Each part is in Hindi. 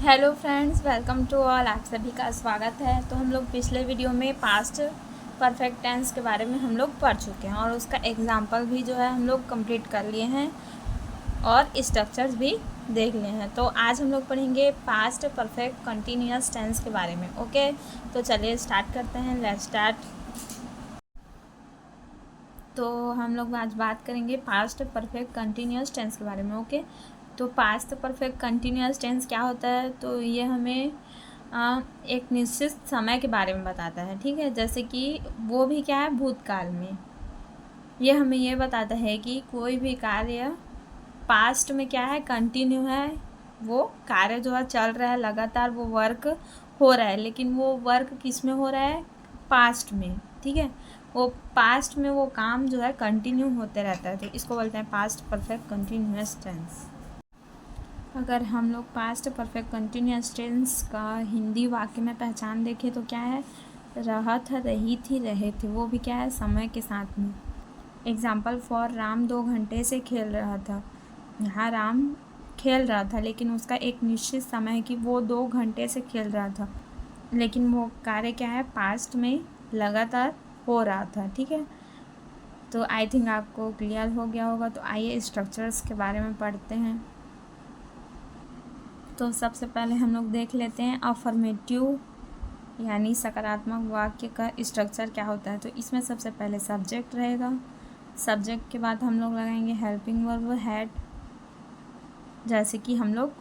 Hello friends, welcome to all. आप सभी का स्वागत है। तो हम लोग पिछले वीडियो में पास्ट परफेक्ट टेंस के बारे में हम लोग पढ़ चुके हैं और उसका एग्जाम्पल भी जो है हम लोग कंप्लीट कर लिए हैं और स्ट्रक्चर्स भी देख लिए हैं। तो आज हम लोग पढ़ेंगे पास्ट परफेक्ट कंटिन्यूअस टेंस के बारे में। ओके, तो चलिए स्टार्ट करते हैं। Let's start. तो हम लोग आज बात करेंगे पास्ट परफेक्ट कंटिन्यूअस टेंस के बारे में। ओके, तो पास्ट परफेक्ट कंटिन्यूअस टेंस क्या होता है? तो ये हमें एक निश्चित समय के बारे में बताता है। ठीक है, जैसे कि वो भी क्या है, भूतकाल में। ये हमें ये बताता है कि कोई भी कार्य पास्ट में क्या है, कंटिन्यू है। वो कार्य जो है चल रहा है, लगातार वो वर्क हो रहा है, लेकिन वो वर्क किस में हो रहा है? पास्ट में। ठीक है, वो पास्ट में वो काम जो है कंटिन्यू होते रहता है, तो इसको बोलते हैं पास्ट परफेक्ट कंटिन्यूअस टेंस। अगर हम लोग पास्ट परफेक्ट कंटिन्यूअस टेंस का हिंदी वाक्य में पहचान देखें तो क्या है? रहा था, रही थी, रहे थे। वो भी क्या है? समय के साथ में। एग्जाम्पल फॉर राम 2 घंटे से खेल रहा था। यहाँ राम खेल रहा था, लेकिन उसका एक निश्चित समय है कि वो 2 घंटे से खेल रहा था, लेकिन वो कार्य क्या है? पास्ट में लगातार हो रहा था। ठीक है, तो आई थिंक आपको क्लियर हो गया होगा। तो आइए स्ट्रक्चर्स के बारे में पढ़ते हैं। तो सबसे पहले हम लोग देख लेते हैं अफर्मेटिव यानी सकारात्मक वाक्य का स्ट्रक्चर क्या होता है। तो इसमें सबसे पहले सब्जेक्ट रहेगा। सब्जेक्ट के बाद हम लोग लगाएंगे हेल्पिंग वर्ब हैड, जैसे कि हम लोग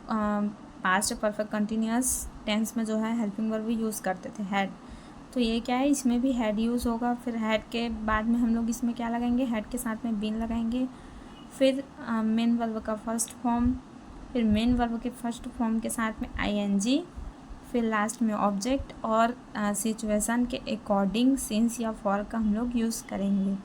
पास्ट परफेक्ट कंटिन्यूअस टेंस में जो है हेल्पिंग वर्ब भी यूज़ करते थे, हैड। तो ये क्या है, इसमें भी हैड यूज़ होगा। फिर हैड के बाद में हम लोग इसमें क्या लगाएंगे? हैड के साथ में बीन लगाएंगे। फिर मेन वर्ब का फर्स्ट फॉर्म, फिर मेन वर्ब के फर्स्ट फॉर्म के साथ में आईएनजी, फिर लास्ट में ऑब्जेक्ट और सिचुएशन के अकॉर्डिंग सिंस या फॉर का हम लोग यूज़ करेंगे।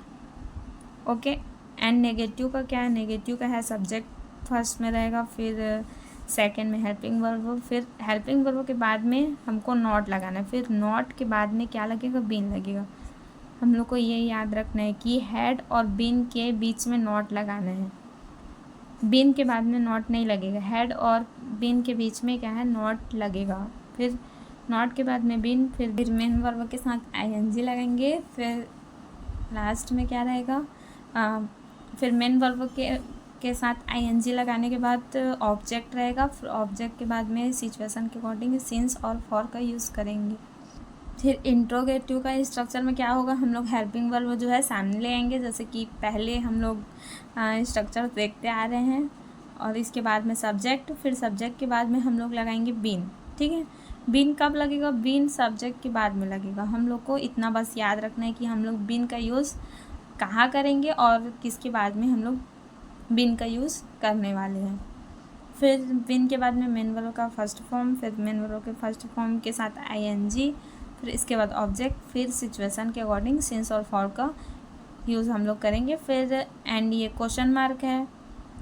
ओके, एंड नेगेटिव का क्या है? नेगेटिव का है सब्जेक्ट फर्स्ट में रहेगा, फिर सेकंड में हेल्पिंग वर्ब, फिर हेल्पिंग वर्ब के बाद में हमको नॉट लगाना है, फिर नॉट के बाद में क्या लगेगा? बीन लगेगा। हम लोग को ये याद रखना है कि हेड और बीन के बीच में नॉट लगाना है। बीन के बाद में नॉट नहीं लगेगा, हेड और बीन के बीच में क्या है? नॉट लगेगा। फिर नॉट के बाद में बीन, फिर मेन वर्ब के साथ आईएनजी लगाएंगे। फिर लास्ट में क्या रहेगा? फिर मेन वर्ब के साथ आईएनजी लगाने के बाद ऑब्जेक्ट रहेगा। फिर ऑब्जेक्ट के बाद में सिचुएशन के अकॉर्डिंग सिंस और फॉर का यूज़ करेंगे। फिर इंट्रोगेटिव का स्ट्रक्चर में क्या होगा? हम लोग हेल्पिंग वर्ब जो है सामने ले आएंगे, जैसे कि पहले हम लोग स्ट्रक्चर देखते आ रहे हैं। और इसके बाद में सब्जेक्ट, फिर सब्जेक्ट के बाद में हम लोग लगाएंगे बीन। ठीक है, बीन कब लगेगा? बीन सब्जेक्ट के बाद में लगेगा। हम लोग को इतना बस याद रखना है कि हम लोग बीन का यूज़ कहाँ करेंगे और किसके बाद में हम लोग बीन का यूज़ करने वाले हैं। फिर बीन के बाद में मेन वर्ब का फर्स्ट फॉर्म, फिर मेन वर्ब के फर्स्ट फॉर्म के साथ आईएनजी, फिर इसके बाद ऑब्जेक्ट, फिर सिचुएशन के अकॉर्डिंग सिंस और फॉर का यूज़ हम लोग करेंगे। फिर एंड ये क्वेश्चन मार्क है,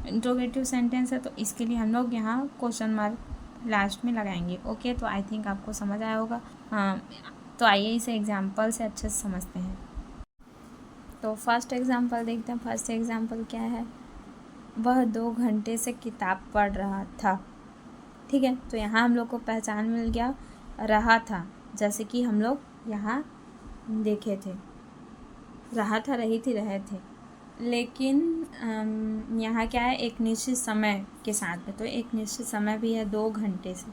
इंट्रोगेटिव सेंटेंस है, तो इसके लिए हम लोग यहाँ क्वेश्चन मार्क लास्ट में लगाएंगे। ओके, तो आई थिंक आपको समझ आया होगा। तो आइए इसे एग्जाम्पल से अच्छे से समझते हैं। तो फर्स्ट एग्जाम्पल देखते हैं। फर्स्ट एग्जाम्पल क्या है? वह 2 घंटे से किताब पढ़ रहा था। ठीक है, तो यहाँ हम लोग को पहचान मिल गया रहा था, जैसे कि हम लोग यहाँ देखे थे, रहा था, रही थी, रहे थे। लेकिन यहाँ क्या है? एक निश्चित समय के साथ में, तो एक निश्चित समय भी है 2 घंटे से।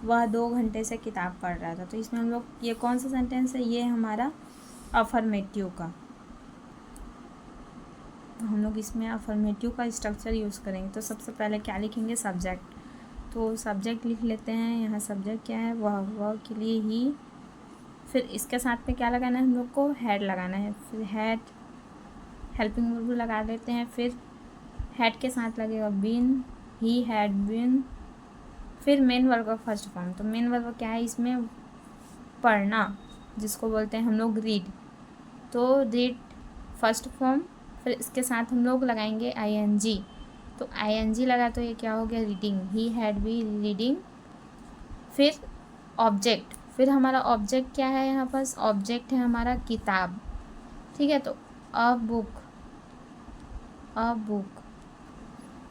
वह 2 घंटे से किताब पढ़ रहा था, तो इसमें हम लोग ये कौन सा सेंटेंस है? ये हमारा अफर्मेटिव का। तो हम लोग इसमें अफर्मेटिव का स्ट्रक्चर यूज़ करेंगे। तो सबसे पहले क्या लिखेंगे? सब्जेक्ट। तो सब्जेक्ट लिख लेते हैं। यहाँ सब्जेक्ट क्या है? वह के लिए ही। फिर इसके साथ में क्या लगाना है? हम लोग को हैड लगाना है। फिर हैड, हेल्पिंग वर्ब लगा देते हैं। फिर हैड के साथ लगेगा बीन, ही हैड बीन। फिर मेन वर्ब का फर्स्ट फॉर्म। तो मेन वर्ब क्या है इसमें? पढ़ना, जिसको बोलते हैं हम लोग रीड। तो रीड फर्स्ट फॉर्म, फिर इसके साथ हम लोग लगाएंगे आईएनजी। तो आईएनजी लगा तो ये क्या हो गया? Reading, he had be reading. फिर ऑब्जेक्ट, फिर हमारा ऑब्जेक्ट क्या है? यहाँ पास ऑब्जेक्ट है हमारा किताब। ठीक है, तो अ बुक, अ बुक।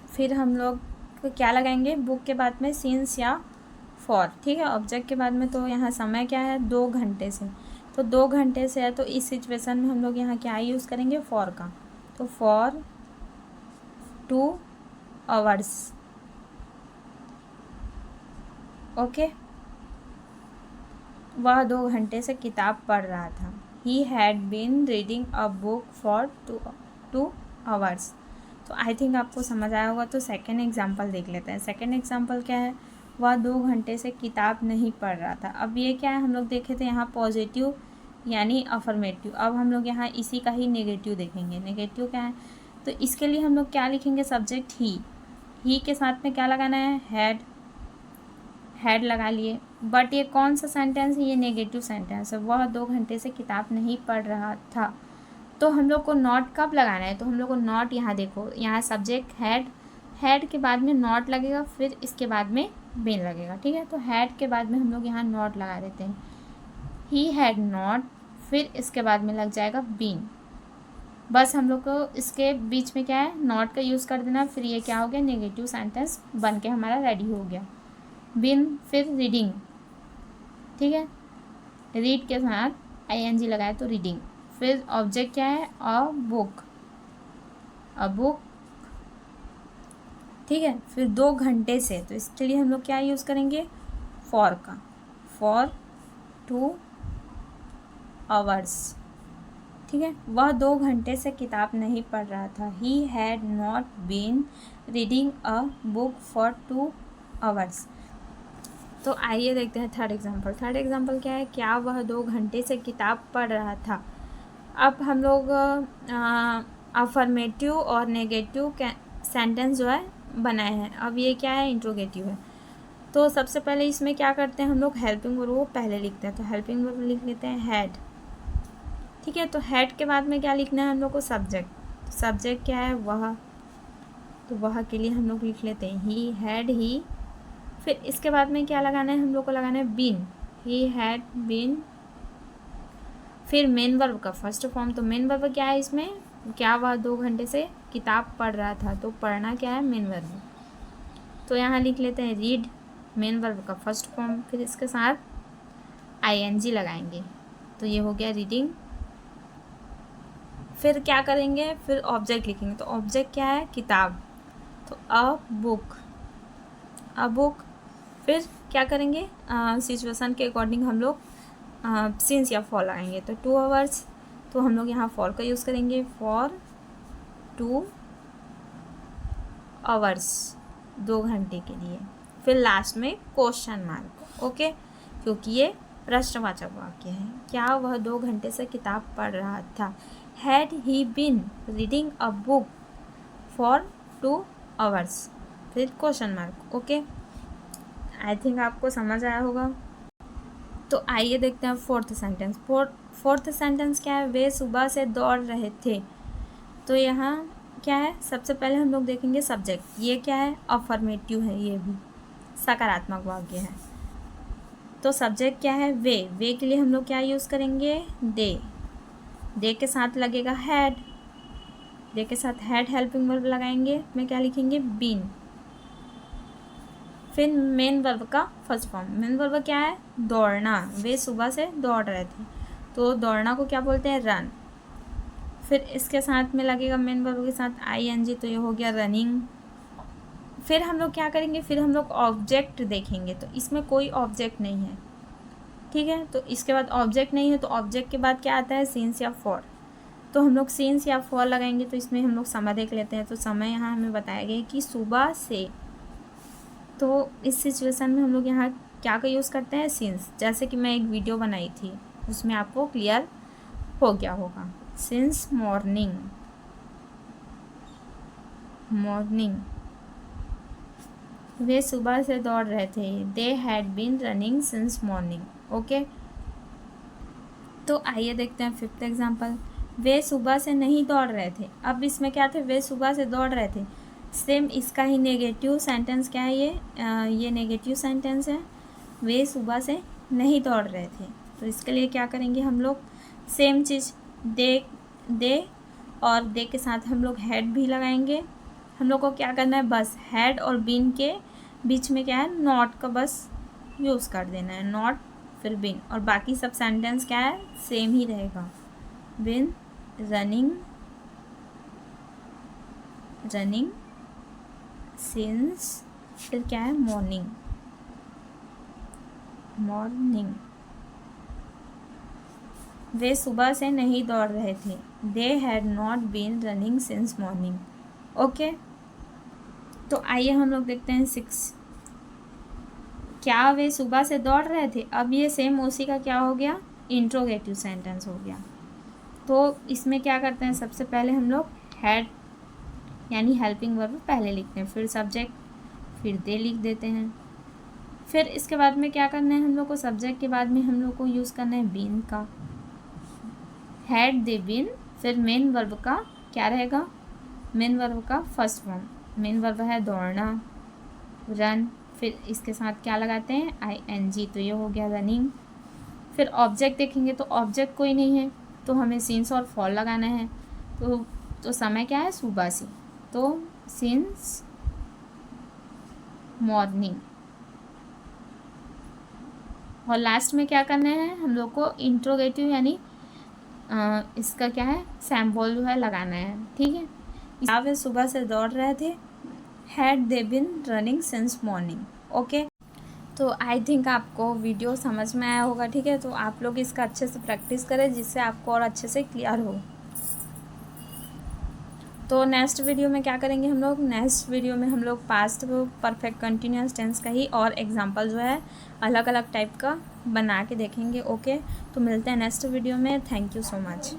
फिर हम लोग क्या लगाएंगे? बुक के बाद में सिंस या फॉर, ठीक है। ऑब्जेक्ट के बाद में तो यहाँ समय क्या है, 2 घंटे से, तो 2 घंटे से है, तो इस सिचुएशन में हम लोग यहाँ क्या यूज़ करेंगे, फॉर का। तो फॉर 2 आवर्स, ओके। वह 2 घंटे से किताब पढ़ रहा था। He had been reading a book for 2 hours. तो आई थिंक आपको समझ आया होगा। तो सेकेंड एग्जाम्पल देख लेते हैं। सेकेंड एग्जाम्पल क्या है, वह 2 घंटे से किताब नहीं पढ़ रहा था। अब ये क्या है, हम लोग देखे थे यहाँ पॉजिटिव यानी अफर्मेटिव। अब हम लोग यहाँ इसी का ही नेगेटिव देखेंगे। नेगेटिव क्या है, तो इसके लिए हम लोग क्या लिखेंगे, सब्जेक्ट ही के साथ में क्या लगाना है, हैड लगा लिए। बट ये कौन सा सेंटेंस है, ये नेगेटिव सेंटेंस है। वह 2 घंटे से किताब नहीं पढ़ रहा था। तो हम लोग को नॉट कब लगाना है, तो हम लोग को नॉट, यहाँ देखो, यहाँ सब्जेक्ट हैड के बाद में नॉट लगेगा, फिर इसके बाद में बीन लगेगा, ठीक है। तो हैड के बाद में हम लोग यहाँ नॉट लगा देते हैं, ही हैड नॉट, फिर इसके बाद में लग जाएगा बीन। बस हम लोग को इसके बीच में क्या है, नॉट का यूज़ कर देना, फिर ये क्या हो गया, नेगेटिव सेंटेंस बन के हमारा रेडी हो गया। बिन, फिर रीडिंग, ठीक है। रीड के साथ ING लगाए तो रीडिंग। फिर ऑब्जेक्ट क्या है, अ बुक, ठीक है। फिर 2 घंटे से, तो इसके लिए हम लोग क्या यूज़ करेंगे, फॉर का। फॉर 2 आवर्स, ठीक है। वह 2 घंटे से किताब नहीं पढ़ रहा था। He had not been reading a book for 2 hours. तो आइए देखते हैं थर्ड एग्जाम्पल। थर्ड एग्जाम्पल क्या है, क्या वह 2 घंटे से किताब पढ़ रहा था। अब हम लोग अफर्मेटिव और नेगेटिव सेंटेंस जो है बनाए हैं। अब ये क्या है, इंट्रोगेटिव है। तो सबसे पहले इसमें क्या करते हैं हम लोग, हेल्पिंग वर्ब को पहले लिखते हैं। तो हेल्पिंग वर्ब लिख लेते हैं हैड, ठीक है। तो हैड के बाद में क्या लिखना है हम लोग को, सब्जेक्ट। सब्जेक्ट क्या है, वह, तो वह के लिए हम लोग लिख लेते हैं ही हैड ही। फिर इसके बाद में क्या लगाना है हम लोग को, लगाना है बीन, ही हैड बीन। फिर मेन वर्ब का फर्स्ट फॉर्म। तो मेन वर्ब क्या है इसमें, क्या वह 2 घंटे से किताब पढ़ रहा था, तो पढ़ना क्या है, मेन वर्ब। तो यहाँ लिख लेते हैं रीड, मेन वर्ब का फर्स्ट फॉर्म, फिर इसके साथ ING लगाएंगे, तो ये हो गया रीडिंग। फिर क्या करेंगे, फिर ऑब्जेक्ट लिखेंगे। तो ऑब्जेक्ट क्या है, किताब, तो अ बुक। फिर क्या करेंगे, सिचुएशन के अकॉर्डिंग हम लोग सिंस या फॉर लगाएंगे। तो 2 आवर्स, तो हम लोग यहाँ फॉर का यूज़ करेंगे, फॉर 2 आवर्स, 2 घंटे के लिए। फिर लास्ट में क्वेश्चन मार्क, ओके, क्योंकि ये प्रश्नवाचक वाक्य है। क्या वह 2 घंटे से किताब पढ़ रहा था। Had he been reading a book for 2 hours, फिर question mark, okay. I think आपको समझ आया होगा। तो आइए देखते हैं फोर्थ सेंटेंस। फोर्थ सेंटेंस क्या है, वे सुबह से दौड़ रहे थे। तो यहाँ क्या है, सबसे पहले हम लोग देखेंगे सब्जेक्ट। ये क्या है, अफर्मेटिव है, ये भी सकारात्मक वाक्य है। तो सब्जेक्ट क्या है, वे के लिए हम लोग क्या यूज़ करेंगे, दे के साथ लगेगा हैड, दे के साथ हैड हेल्पिंग वर्ब लगाएंगे, में क्या लिखेंगे, बीन। फिर मेन वर्ब का फर्स्ट फॉर्म। मेन वर्ब क्या है, दौड़ना। वे सुबह से दौड़ रहे थे, तो दौड़ना को क्या बोलते हैं, रन। फिर इसके साथ में लगेगा मेन वर्ब के साथ ING, तो ये हो गया रनिंग। फिर हम लोग क्या करेंगे, फिर हम लोग ऑब्जेक्ट देखेंगे। तो इसमें कोई ऑब्जेक्ट नहीं है, ठीक है। तो इसके बाद ऑब्जेक्ट नहीं है, तो ऑब्जेक्ट के बाद क्या आता है, सिंस या फॉर। तो हम लोग सिंस या फॉर लगाएंगे। तो इसमें हम लोग समय देख लेते हैं। तो समय यहाँ हमें बताया गया है कि सुबह से। तो इस सिचुएशन में हम लोग यहाँ क्या का यूज़ करते हैं, सिंस। जैसे कि मैं एक वीडियो बनाई थी, उसमें आपको क्लियर हो गया होगा। सिंस मॉर्निंग, वे सुबह से दौड़ रहे थे। They had been running since morning, okay. तो आइए देखते हैं फिफ्थ एग्जाम्पल। वे सुबह से नहीं दौड़ रहे थे। अब इसमें क्या थे, वे सुबह से दौड़ रहे थे। सेम इसका ही नेगेटिव सेंटेंस क्या है, ये नेगेटिव सेंटेंस है। वे सुबह से नहीं दौड़ रहे थे, तो इसके लिए क्या करेंगे हम लोग, सेम चीज़, दे और दे के साथ हम लोग हैड भी लगाएंगे। हम लोग को क्या करना है, बस हैड और बीन के बीच में क्या है, नॉट का बस यूज़ कर देना है, नॉट फिर बिन, और बाकी सब सेंटेंस क्या है, सेम ही रहेगा। बिन रनिंग सिंस, फिर क्या है, मॉर्निंग। वे सुबह से नहीं दौड़ रहे थे, they had not been running since morning. Okay, तो आइए हम लोग देखते हैं 6। क्या वे सुबह से दौड़ रहे थे, अब ये सेम उसी का क्या हो गया, इंट्रोगेटिव सेंटेंस हो गया। तो इसमें क्या करते हैं, सबसे पहले हम लोग हैड यानी हेल्पिंग वर्ब पहले लिखते हैं, फिर सब्जेक्ट, फिर दे लिख देते हैं। फिर इसके बाद में क्या करना है हम लोग को, सब्जेक्ट के बाद में हम लोग को यूज़ करना है बीन का, हैड दे बीन, फिर मेन वर्ब का क्या रहेगा, मेन वर्ब का फर्स्ट फॉर्म, मेन वर्ब है दौड़ना, रन, फिर इसके साथ क्या लगाते हैं, ING, तो ये हो गया रनिंग। फिर ऑब्जेक्ट देखेंगे तो ऑब्जेक्ट कोई नहीं है, तो हमें सिंस और फॉल लगाना है। तो समय क्या है, सुबह से, तो सिंस मॉर्निंग। और लास्ट में क्या करना है हम लोग को, इंट्रोगेटिव यानी इसका क्या है, सैम्बल जो है लगाना है, ठीक है। क्या वे सुबह से दौड़ रहे थे, had they been running since morning. Okay, तो आई थिंक आपको वीडियो समझ में आया होगा, ठीक है। तो आप लोग इसका अच्छे से प्रैक्टिस करें, जिससे आपको और अच्छे से क्लियर हो। तो नेक्स्ट वीडियो में क्या करेंगे हम लोग, नेक्स्ट वीडियो में हम लोग पास्ट परफेक्ट कंटिन्यूअस टेंस का ही और एग्जांपल जो है अलग अलग टाइप का बना के देखेंगे। ओके, तो मिलते हैं नेक्स्ट वीडियो में। Thank you so much.